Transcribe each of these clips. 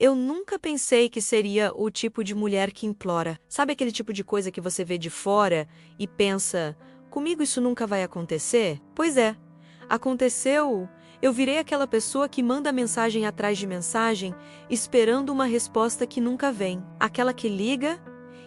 Eu nunca pensei que seria o tipo de mulher que implora. Sabe aquele tipo de coisa que você vê de fora e pensa, comigo isso nunca vai acontecer? Pois é, aconteceu. Eu virei aquela pessoa que manda mensagem atrás de mensagem, esperando uma resposta que nunca vem. Aquela que liga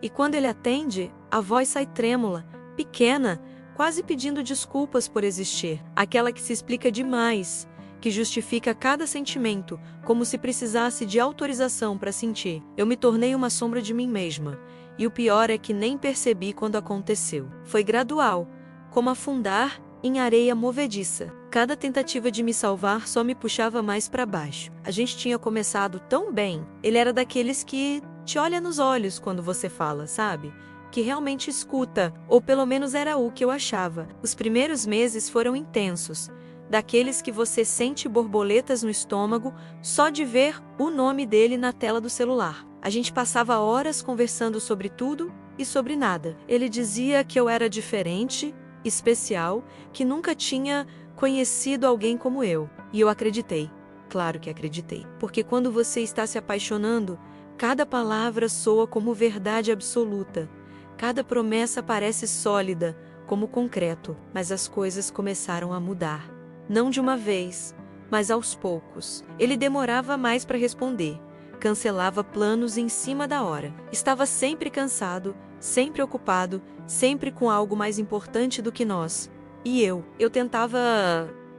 e quando ele atende, a voz sai trêmula, pequena, quase pedindo desculpas por existir. Aquela que se explica demais, que justifica cada sentimento, como se precisasse de autorização para sentir. Eu me tornei uma sombra de mim mesma, e o pior é que nem percebi quando aconteceu. Foi gradual, como afundar em areia movediça. Cada tentativa de me salvar só me puxava mais para baixo. A gente tinha começado tão bem. Ele era daqueles que te olha nos olhos quando você fala, sabe? Que realmente escuta, ou pelo menos era o que eu achava. Os primeiros meses foram intensos, daqueles que você sente borboletas no estômago só de ver o nome dele na tela do celular. A gente passava horas conversando sobre tudo e sobre nada. Ele dizia que eu era diferente, especial, que nunca tinha conhecido alguém como eu. E eu acreditei. Claro que acreditei. Porque quando você está se apaixonando, cada palavra soa como verdade absoluta. Cada promessa parece sólida, como concreto. Mas as coisas começaram a mudar. Não de uma vez, mas aos poucos. Ele demorava mais para responder. Cancelava planos em cima da hora. Estava sempre cansado, sempre ocupado, sempre com algo mais importante do que nós. E eu tentava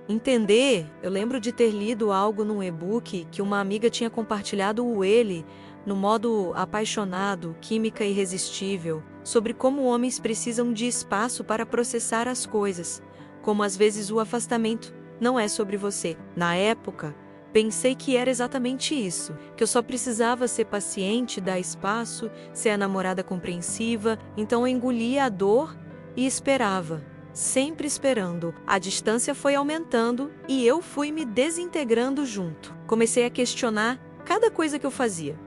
entender. Eu lembro de ter lido algo num e-book que uma amiga tinha compartilhado ele no modo apaixonado, química irresistível, sobre como homens precisam de espaço para processar as coisas, como às vezes o afastamento não é sobre você. Na época, pensei que era exatamente isso, que eu só precisava ser paciente, dar espaço, ser a namorada compreensiva, então eu engolia a dor e esperava, sempre esperando. A distância foi aumentando e eu fui me desintegrando junto. Comecei a questionar cada coisa que eu fazia.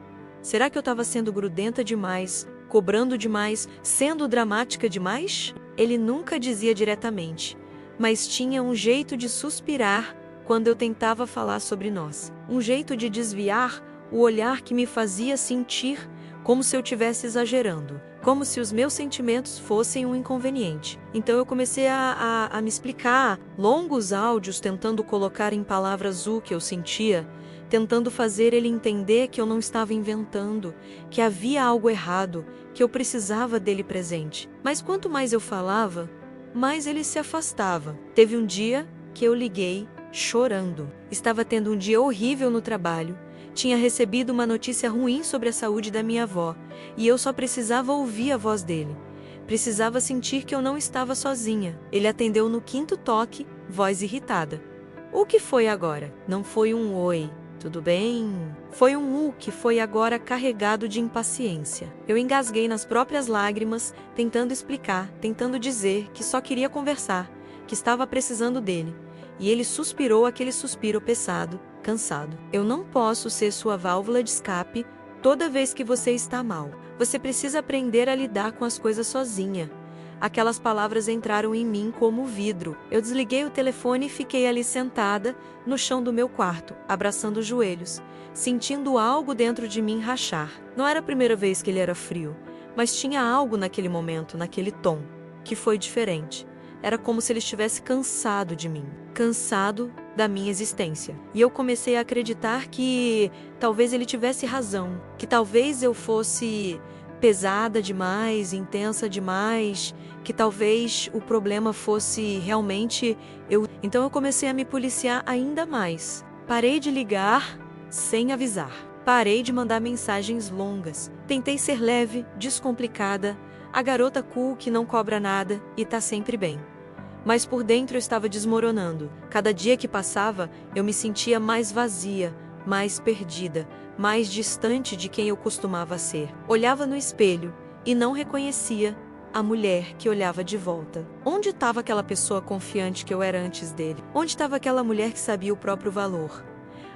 Será que eu estava sendo grudenta demais, cobrando demais, sendo dramática demais? Ele nunca dizia diretamente, mas tinha um jeito de suspirar quando eu tentava falar sobre nós. Um jeito de desviar o olhar que me fazia sentir como se eu estivesse exagerando, como se os meus sentimentos fossem um inconveniente. Então eu comecei a me explicar, longos áudios tentando colocar em palavras o que eu sentia, tentando fazer ele entender que eu não estava inventando, que havia algo errado, que eu precisava dele presente. Mas quanto mais eu falava, mais ele se afastava. Teve um dia que eu liguei, chorando. Estava tendo um dia horrível no trabalho. Tinha recebido uma notícia ruim sobre a saúde da minha avó, e eu só precisava ouvir a voz dele. Precisava sentir que eu não estava sozinha. Ele atendeu no quinto toque, voz irritada. O que foi agora? Não foi um oi, tudo bem? Foi um que foi agora carregado de impaciência. Eu engasguei nas próprias lágrimas, tentando explicar, tentando dizer que só queria conversar, que estava precisando dele. E ele suspirou aquele suspiro pesado, cansado. Eu não posso ser sua válvula de escape toda vez que você está mal. Você precisa aprender a lidar com as coisas sozinha. Aquelas palavras entraram em mim como vidro. Eu desliguei o telefone e fiquei ali sentada, no chão do meu quarto, abraçando os joelhos, sentindo algo dentro de mim rachar. Não era a primeira vez que ele era frio, mas tinha algo naquele momento, naquele tom, que foi diferente. Era como se ele estivesse cansado de mim, cansado da minha existência. E eu comecei a acreditar que talvez ele tivesse razão, que talvez eu fosse pesada demais, intensa demais, que talvez o problema fosse realmente eu. Então eu comecei a me policiar ainda mais. Parei de ligar sem avisar. Parei de mandar mensagens longas. Tentei ser leve, descomplicada, a garota cool que não cobra nada e tá sempre bem. Mas por dentro eu estava desmoronando. Cada dia que passava, eu me sentia mais vazia, mais perdida, mais distante de quem eu costumava ser. Olhava no espelho e não reconhecia a mulher que olhava de volta. Onde estava aquela pessoa confiante que eu era antes dele? Onde estava aquela mulher que sabia o próprio valor?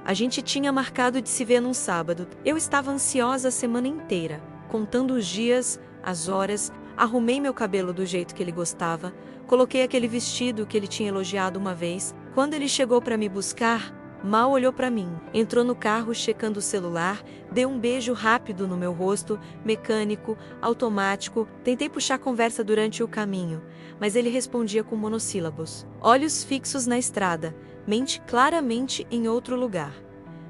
A gente tinha marcado de se ver num sábado. Eu estava ansiosa a semana inteira, contando os dias, as horas. Arrumei meu cabelo do jeito que ele gostava, coloquei aquele vestido que ele tinha elogiado uma vez. Quando ele chegou para me buscar, Mal olhou para mim. Entrou no carro checando o celular, deu um beijo rápido no meu rosto, mecânico, automático. Tentei puxar conversa durante o caminho, mas ele respondia com monossílabos. Olhos fixos na estrada, mente claramente em outro lugar.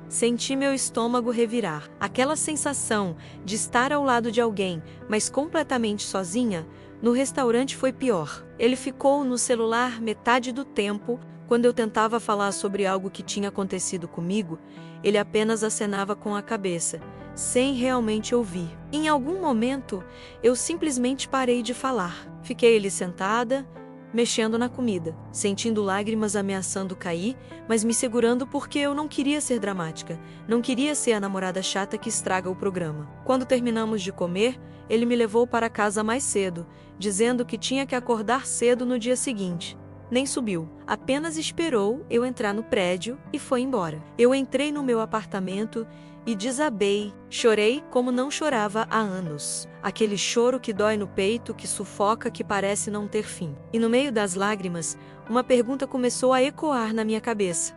Senti meu estômago revirar. Aquela sensação de estar ao lado de alguém, mas completamente sozinha, no restaurante foi pior. Ele ficou no celular metade do tempo. Quando eu tentava falar sobre algo que tinha acontecido comigo, ele apenas acenava com a cabeça, sem realmente ouvir. Em algum momento, eu simplesmente parei de falar. Fiquei ali sentada, mexendo na comida, sentindo lágrimas ameaçando cair, mas me segurando porque eu não queria ser dramática, não queria ser a namorada chata que estraga o programa. Quando terminamos de comer, ele me levou para casa mais cedo, dizendo que tinha que acordar cedo no dia seguinte. Nem subiu, apenas esperou eu entrar no prédio e foi embora. Eu entrei no meu apartamento e desabei. Chorei como não chorava há anos. Aquele choro que dói no peito, que sufoca, que parece não ter fim. E no meio das lágrimas, uma pergunta começou a ecoar na minha cabeça.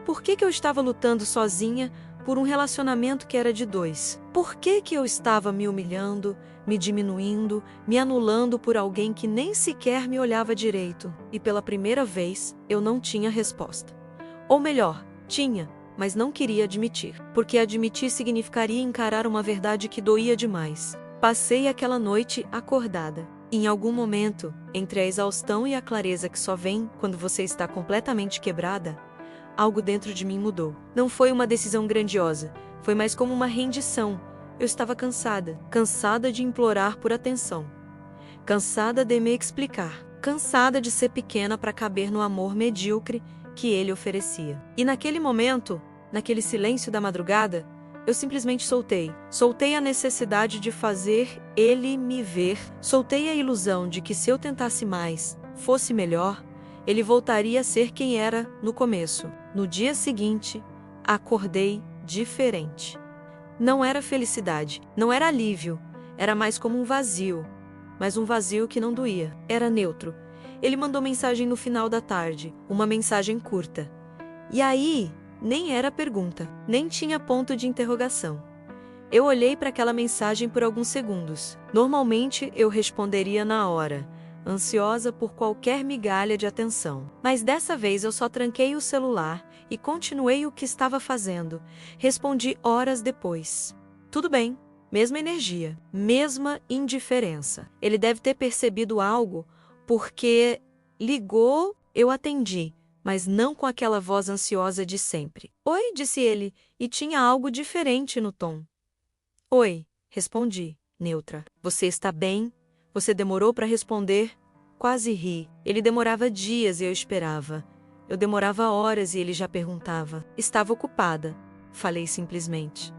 Por que eu estava lutando sozinha por um relacionamento que era de dois? Por que eu estava me humilhando, me diminuindo, me anulando por alguém que nem sequer me olhava direito? E pela primeira vez, eu não tinha resposta. Ou melhor, tinha, mas não queria admitir, porque admitir significaria encarar uma verdade que doía demais. Passei aquela noite acordada. Em algum momento, entre a exaustão e a clareza que só vem quando você está completamente quebrada, algo dentro de mim mudou. Não foi uma decisão grandiosa, foi mais como uma rendição. Eu estava cansada, cansada de implorar por atenção, cansada de me explicar, cansada de ser pequena para caber no amor medíocre que ele oferecia. E naquele momento, naquele silêncio da madrugada, eu simplesmente soltei. Soltei a necessidade de fazer ele me ver, soltei a ilusão de que se eu tentasse mais, fosse melhor, ele voltaria a ser quem era no começo. No dia seguinte, acordei diferente. Não era felicidade, não era alívio, era mais como um vazio, mas um vazio que não doía, era neutro. Ele mandou mensagem no final da tarde, uma mensagem curta. E aí, nem era pergunta, nem tinha ponto de interrogação. Eu olhei para aquela mensagem por alguns segundos. Normalmente, eu responderia na hora, ansiosa por qualquer migalha de atenção. Mas dessa vez eu só tranquei o celular e continuei o que estava fazendo. Respondi horas depois. Tudo bem, mesma energia, mesma indiferença. Ele deve ter percebido algo, porque ligou, eu atendi, mas não com aquela voz ansiosa de sempre. Oi, disse ele, e tinha algo diferente no tom. Oi, respondi, neutra. Você está bem? Você demorou para responder? Quase ri. Ele demorava dias e eu esperava. Eu demorava horas e ele já perguntava. Estava ocupada. Falei simplesmente.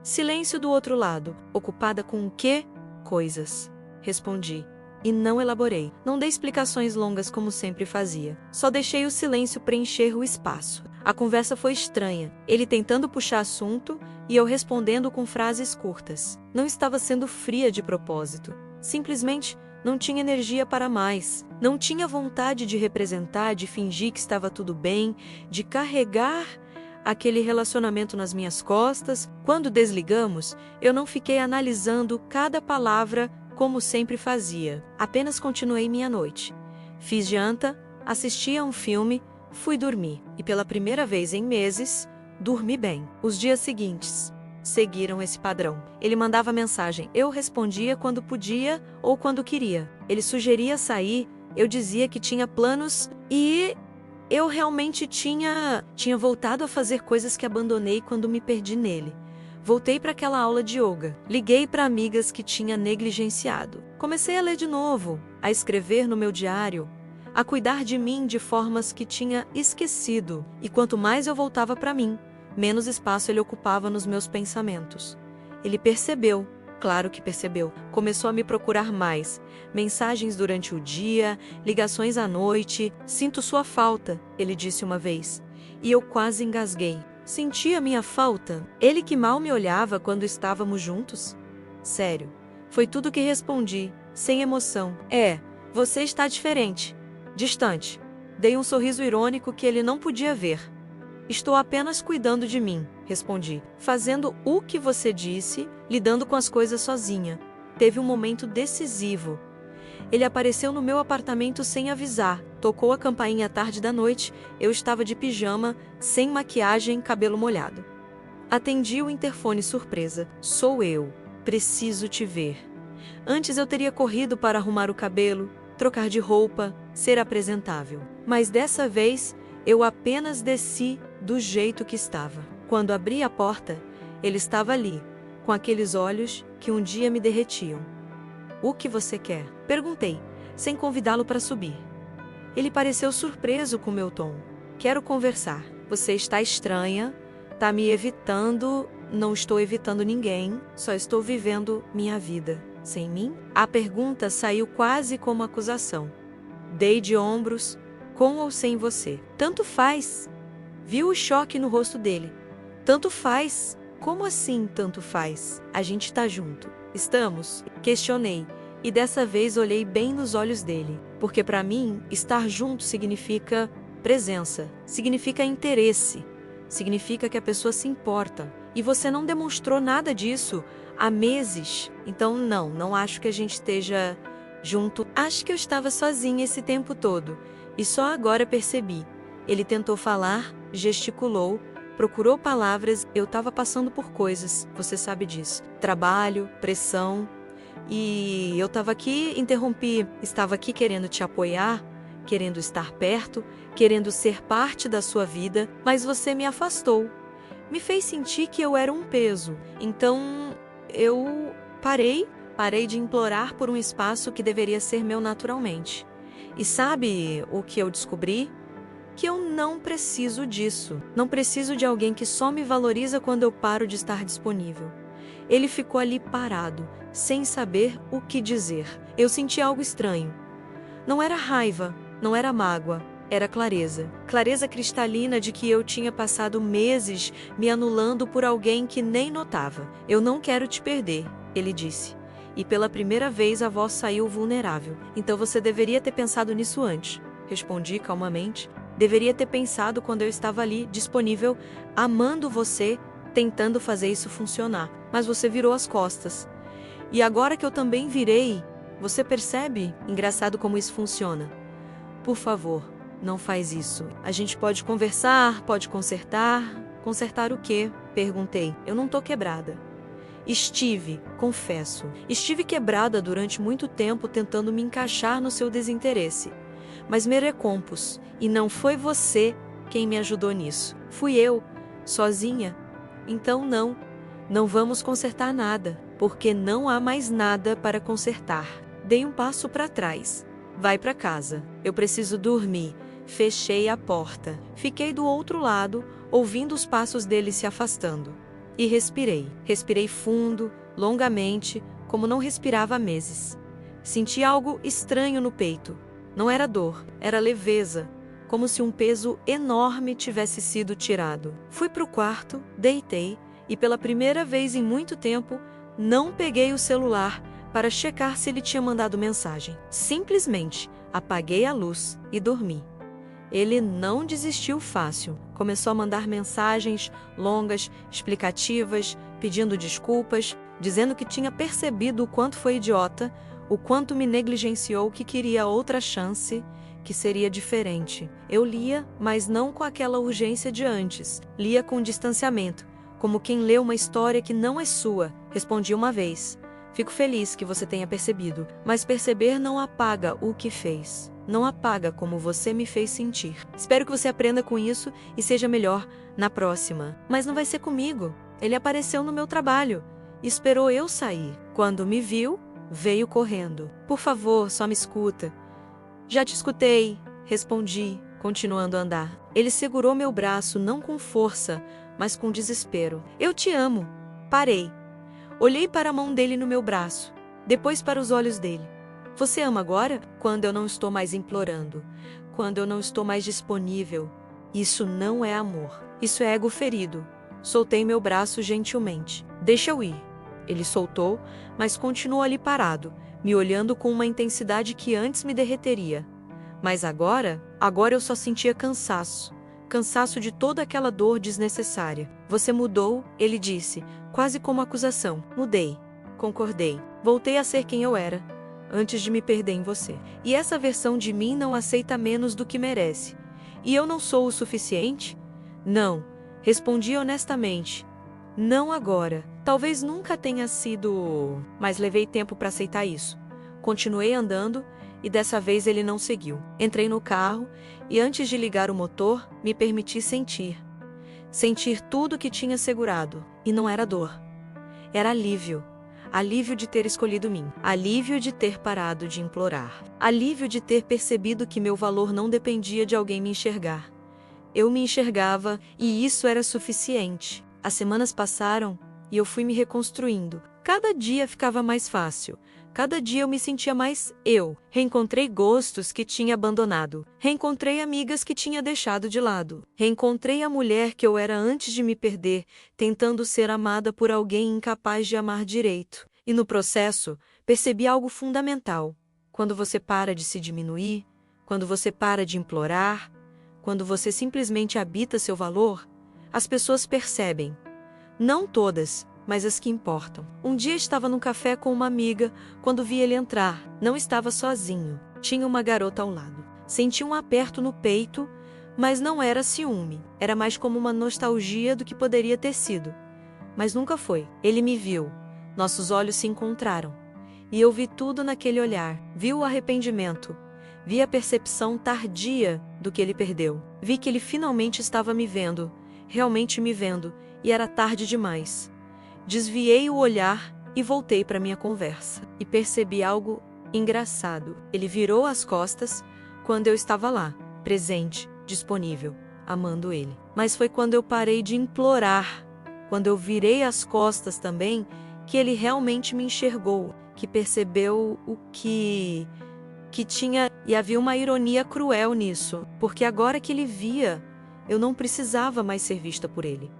Silêncio do outro lado. Ocupada com o quê? Coisas. Respondi. E não elaborei. Não dei explicações longas como sempre fazia. Só deixei o silêncio preencher o espaço. A conversa foi estranha. Ele tentando puxar assunto e eu respondendo com frases curtas. Não estava sendo fria de propósito. Simplesmente não tinha energia para mais. Não tinha vontade de representar, de fingir que estava tudo bem, de carregar aquele relacionamento nas minhas costas. Quando desligamos, eu não fiquei analisando cada palavra como sempre fazia. Apenas continuei minha noite. Fiz janta, assisti a um filme, fui dormir. E pela primeira vez em meses, dormi bem. Os dias seguintes seguiram esse padrão. Ele mandava mensagem, eu respondia quando podia ou quando queria. Ele sugeria sair, eu dizia que tinha planos e eu realmente tinha voltado a fazer coisas que abandonei quando me perdi nele. Voltei para aquela aula de yoga. Liguei para amigas que tinha negligenciado. Comecei a ler de novo, a escrever no meu diário, a cuidar de mim de formas que tinha esquecido. E quanto mais eu voltava para mim, menos espaço ele ocupava nos meus pensamentos. Ele percebeu, claro que percebeu, começou a me procurar mais. Mensagens durante o dia, ligações à noite. Sinto sua falta, ele disse uma vez. E eu quase engasguei. Sentia minha falta? Ele que mal me olhava quando estávamos juntos? Sério, foi tudo que respondi, sem emoção. Você está diferente, distante. Dei um sorriso irônico que ele não podia ver. Estou apenas cuidando de mim, respondi. Fazendo o que você disse, lidando com as coisas sozinha. Teve um momento decisivo. Ele apareceu no meu apartamento sem avisar. Tocou a campainha à tarde da noite. Eu estava de pijama, sem maquiagem, cabelo molhado. Atendi o interfone surpresa. Sou eu. Preciso te ver. Antes eu teria corrido para arrumar o cabelo, trocar de roupa, ser apresentável. Mas dessa vez, eu apenas desci do jeito que estava. Quando abri a porta, ele estava ali, com aqueles olhos que um dia me derretiam. O que você quer? Perguntei, sem convidá-lo para subir. Ele pareceu surpreso com meu tom. Quero conversar. Você está estranha, está me evitando. Não estou evitando ninguém, só estou vivendo minha vida. Sem mim? A pergunta saiu quase como acusação. Dei de ombros, com ou sem você. Tanto faz. Viu o choque no rosto dele. Tanto faz. Como assim tanto faz? A gente está junto. Estamos? Questionei, e dessa vez olhei bem nos olhos dele, porque para mim, estar junto significa presença, significa interesse, significa que a pessoa se importa. E você não demonstrou nada disso há meses. Então não acho que a gente esteja junto. Acho que eu estava sozinha esse tempo todo, e só agora percebi. Ele tentou falar, gesticulou, procurou palavras. Eu estava passando por coisas, você sabe disso. Trabalho, pressão. E eu estava aqui, interrompi. Estava aqui querendo te apoiar, querendo estar perto, querendo ser parte da sua vida, mas você me afastou. Me fez sentir que eu era um peso. Então, eu parei de implorar por um espaço que deveria ser meu naturalmente. E sabe o que eu descobri? Que eu não preciso disso. Não preciso de alguém que só me valoriza quando eu paro de estar disponível. Ele ficou ali parado, sem saber o que dizer. Eu senti algo estranho. Não era raiva, não era mágoa, era clareza. Clareza cristalina de que eu tinha passado meses me anulando por alguém que nem notava. Eu não quero te perder, ele disse. E pela primeira vez a voz saiu vulnerável. Então você deveria ter pensado nisso antes, respondi calmamente. Deveria ter pensado quando eu estava ali, disponível, amando você, tentando fazer isso funcionar. Mas você virou as costas. E agora que eu também virei, você percebe? Engraçado como isso funciona. Por favor, não faz isso. A gente pode conversar, pode consertar. Consertar o quê? Perguntei. Eu não tô quebrada. Confesso. Estive quebrada durante muito tempo tentando me encaixar no seu desinteresse. Mas me recompus, e não foi você quem me ajudou nisso. Fui eu, sozinha. Então não vamos consertar nada, porque não há mais nada para consertar. Dei um passo para trás. Vai para casa. Eu preciso dormir. Fechei a porta. Fiquei do outro lado, ouvindo os passos dele se afastando. E respirei. Respirei fundo, longamente, como não respirava há meses. Senti algo estranho no peito. Não era dor, era leveza, como se um peso enorme tivesse sido tirado. Fui para o quarto, deitei e pela primeira vez em muito tempo, não peguei o celular para checar se ele tinha mandado mensagem. Simplesmente apaguei a luz e dormi. Ele não desistiu fácil. Começou a mandar mensagens longas, explicativas, pedindo desculpas, dizendo que tinha percebido o quanto foi idiota, o quanto me negligenciou, que queria outra chance, que seria diferente. Eu lia, mas não com aquela urgência de antes. Lia com distanciamento, como quem lê uma história que não é sua. Respondi uma vez. Fico feliz que você tenha percebido, mas perceber não apaga o que fez. Não apaga como você me fez sentir. Espero que você aprenda com isso e seja melhor na próxima. Mas não vai ser comigo. Ele apareceu no meu trabalho. Esperou eu sair. Quando me viu, veio correndo. Por favor, só me escuta. Já te escutei, respondi, continuando a andar. Ele segurou meu braço não com força, mas com desespero. Eu te amo. Parei. Olhei para a mão dele no meu braço, depois para os olhos dele. Você ama agora? Quando eu não estou mais implorando, quando eu não estou mais disponível. Isso não é amor. Isso é ego ferido. Soltei meu braço gentilmente. Deixa eu ir. Ele soltou, mas continuou ali parado, me olhando com uma intensidade que antes me derreteria. Mas agora eu só sentia cansaço. cansaço de toda aquela dor desnecessária. Você mudou, ele disse, quase como acusação. Mudei. Concordei. Voltei a ser quem eu era, antes de me perder em você. E essa versão de mim não aceita menos do que merece. E eu não sou o suficiente? Não. Respondi honestamente. Não agora. Talvez nunca tenha sido. Mas levei tempo para aceitar isso. Continuei andando e dessa vez ele não seguiu. Entrei no carro e antes de ligar o motor, me permiti sentir. Sentir tudo que tinha segurado. E não era dor. Era alívio. Alívio de ter escolhido mim. Alívio de ter parado de implorar. Alívio de ter percebido que meu valor não dependia de alguém me enxergar. Eu me enxergava e isso era suficiente. As semanas passaram e eu fui me reconstruindo. Cada dia ficava mais fácil. Cada dia eu me sentia mais eu. Reencontrei gostos que tinha abandonado. Reencontrei amigas que tinha deixado de lado. Reencontrei a mulher que eu era antes de me perder, tentando ser amada por alguém incapaz de amar direito. E no processo, percebi algo fundamental. Quando você para de se diminuir, quando você para de implorar, quando você simplesmente habita seu valor, as pessoas percebem. Não todas, mas as que importam. Um dia estava num café com uma amiga, quando vi ele entrar. Não estava sozinho. Tinha uma garota ao lado. Senti um aperto no peito, mas não era ciúme. Era mais como uma nostalgia do que poderia ter sido. Mas nunca foi. Ele me viu. Nossos olhos se encontraram. E eu vi tudo naquele olhar. Vi o arrependimento. Vi a percepção tardia do que ele perdeu. Vi que ele finalmente estava me vendo, realmente me vendo, e era tarde demais. Desviei o olhar e voltei para minha conversa. E percebi algo engraçado. Ele virou as costas quando eu estava lá, presente, disponível, amando ele. Mas foi quando eu parei de implorar, quando eu virei as costas também, que ele realmente me enxergou, que percebeu o que tinha, e havia uma ironia cruel nisso, porque agora que ele via, eu não precisava mais ser vista por ele.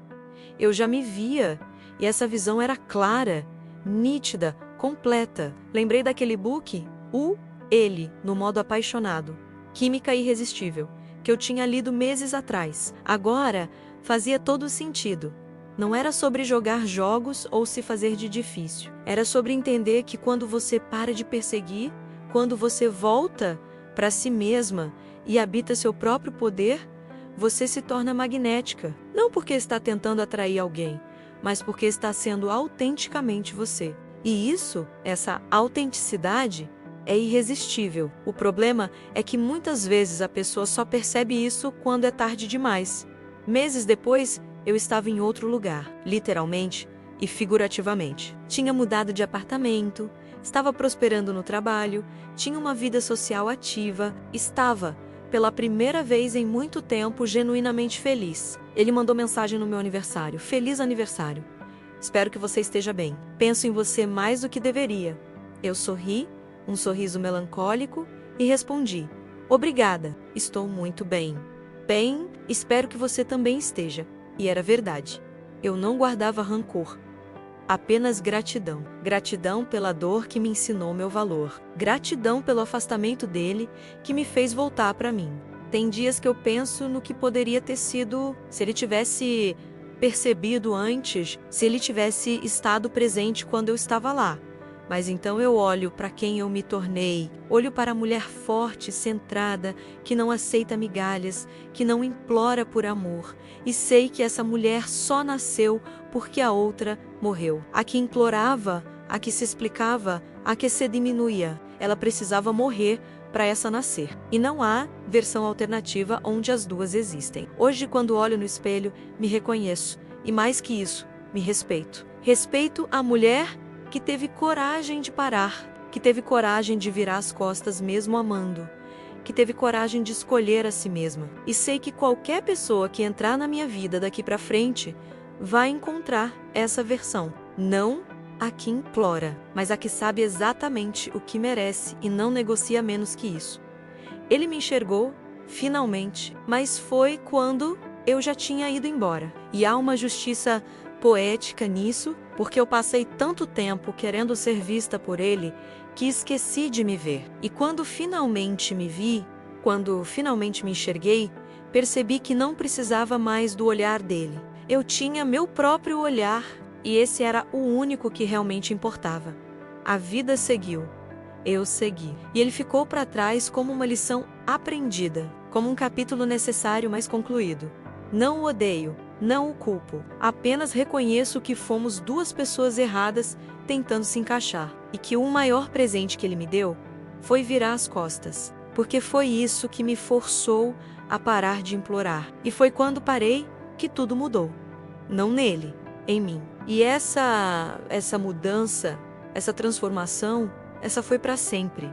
Eu já me via, e essa visão era clara, nítida, completa. Lembrei daquele book, Ele, no modo apaixonado, Química Irresistível, que eu tinha lido meses atrás. Agora, fazia todo sentido. Não era sobre jogar jogos ou se fazer de difícil. Era sobre entender que quando você para de perseguir, quando você volta para si mesma e habita seu próprio poder, você se torna magnética. Não porque está tentando atrair alguém, mas porque está sendo autenticamente você. E isso, essa autenticidade, é irresistível. O problema é que muitas vezes a pessoa só percebe isso quando é tarde demais. Meses depois, eu estava em outro lugar, literalmente e figurativamente. Tinha mudado de apartamento, estava prosperando no trabalho, tinha uma vida social ativa, estava, pela primeira vez em muito tempo, genuinamente feliz. Ele mandou mensagem no meu aniversário. Feliz aniversário. Espero que você esteja bem. Penso em você mais do que deveria. Eu sorri, um sorriso melancólico, e respondi: obrigada, estou muito bem. Bem, espero que você também esteja. E era verdade. Eu não guardava rancor. Apenas gratidão. Gratidão pela dor que me ensinou meu valor. Gratidão pelo afastamento dele que me fez voltar para mim. Tem dias que eu penso no que poderia ter sido se ele tivesse percebido antes, se ele tivesse estado presente quando eu estava lá. Mas então eu olho para quem eu me tornei, olho para a mulher forte, centrada, que não aceita migalhas, que não implora por amor, e sei que essa mulher só nasceu porque a outra morreu. A que implorava, a que se explicava, a que se diminuía, ela precisava morrer para essa nascer. E não há versão alternativa onde as duas existem. Hoje, quando olho no espelho, me reconheço, e mais que isso, me respeito. Respeito a mulher que teve coragem de parar, que teve coragem de virar as costas mesmo amando, que teve coragem de escolher a si mesma. E sei que qualquer pessoa que entrar na minha vida daqui para frente vai encontrar essa versão. Não a que implora, mas a que sabe exatamente o que merece e não negocia menos que isso. Ele me enxergou, finalmente, mas foi quando eu já tinha ido embora. E há uma justiça poética nisso, porque eu passei tanto tempo querendo ser vista por ele, que esqueci de me ver. E quando finalmente me vi, quando finalmente me enxerguei, percebi que não precisava mais do olhar dele. Eu tinha meu próprio olhar e esse era o único que realmente importava. A vida seguiu. Eu segui. E ele ficou para trás como uma lição aprendida, como um capítulo necessário, mas concluído. Não o odeio, não o culpo, apenas reconheço que fomos duas pessoas erradas tentando se encaixar, e que o maior presente que ele me deu foi virar as costas, porque foi isso que me forçou a parar de implorar. E foi quando parei que tudo mudou. Não nele, em mim. E essa mudança, essa transformação, essa foi para sempre.